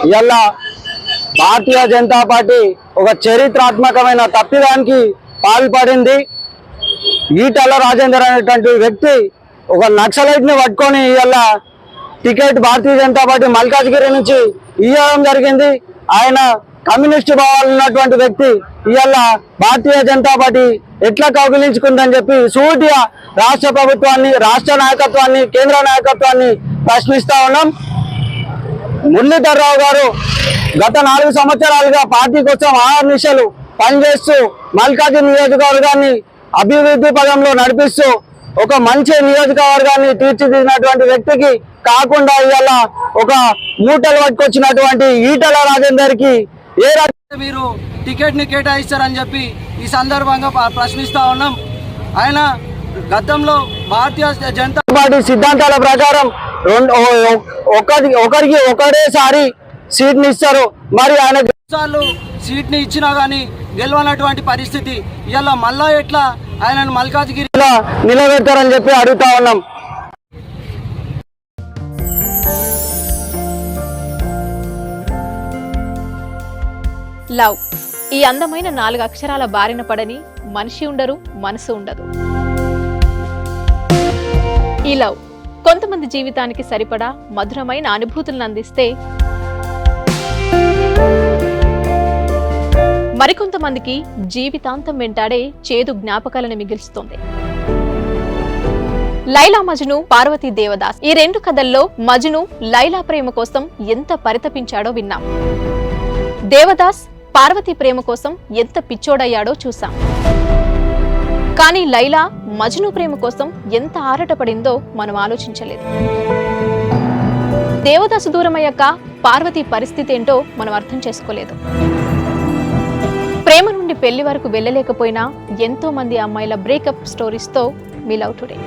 ఇవాళ భారతీయ జనతా పార్టీ ఒక చరిత్రాత్మకమైన తప్పిదానికి పాల్పడింది. ఈటల రాజేందర్ అనేటువంటి వ్యక్తి ఒక నక్సలైట్ ని పట్టుకొని ఇవాళ టికెట్ భారతీయ జనతా పార్టీ మల్కాజ్గిరి నుంచి ఇవ్వడం జరిగింది. ఆయన కమ్యూనిస్టు భావాలు ఉన్నటువంటి వ్యక్తి ఇవాళ భారతీయ జనతా పార్టీ ఎట్లా కౌగిలించుకుందని చెప్పి సూటిగా రాష్ట్ర ప్రభుత్వాన్ని, రాష్ట్ర నాయకత్వాన్ని, కేంద్ర నాయకత్వాన్ని ప్రశ్నిస్తా ఉన్నాం. మురళీధర్రావు గారు గత 4 సంవత్సరాలుగా పార్టీ కోసం ఆహర్నిశలు పనిచేస్తూ మల్కాజ్గిరి నియోజకవర్గాన్ని అభివృద్ధి పదంలో నడిపిస్తూ ఒక మంచి నియోజకవర్గాన్ని తీర్చిదిద్దినటువంటి వ్యక్తికి కాకుండా ఇవాళ ఒక మూటలు పట్టుకొచ్చినటువంటి ఈటల రాజేందర్ కి మీరు టికెట్ ని కేటాయిస్తారని చెప్పి ఈ సందర్భంగా ప్రశ్నిస్తా ఉన్నాం. ఆయన గతంలో భారతీయ జనతా పార్టీ సిద్ధాంతాల ప్రకారం ఒకరికి ఒకటేసారి సీట్ ని ఇస్తారు. మరి ఆయన సార్లు సీట్ ని ఇచ్చినా గానీ గెలవనటువంటి పరిస్థితి ఇలా మళ్ళా ఎట్లా ఆయనను మల్కాజ్గిరిలో నిలబెడతారని చెప్పి అడుగుతా ఉన్నాం. లవ్ ఈ అందమైన 4 అక్షరాల బారిన పడని మనిషి ఉండరు, మనసు ఉండదు. ఈ లవ్ కొంతమంది జీవితానికి సరిపడా మధురమైన అనుభూతులను అందిస్తే, మరికొంతమందికి జీవితాంతం వెంటాడే చేదు జ్ఞాపకాలను మిగిల్స్తుంది. లైలా మజ్ను, పార్వతీ దేవదాస్ ఈ 2 కథల్లో మజ్ను లైలా ప్రేమ కోసం ఎంత పరితపించాడో విన్నాం. దేవదాస్ పార్వతి ప్రేమ కోసం ఎంత పిచ్చోడయ్యాడో చూసాం. కానీ లైలా మజ్ను ప్రేమ కోసం ఎంత ఆరాటపడిందో మనం ఆలోచించలేదు. దేవదాసు దూరమయ్యాక పార్వతి పరిస్థితి ఏంటో మనం అర్థం చేసుకోలేదు. ప్రేమ నుండి పెళ్లి వరకు వెళ్ళలేకపోయినా ఎంతో మంది అమ్మాయిల బ్రేకప్ స్టోరీస్తో మీ లవ్ టుడే.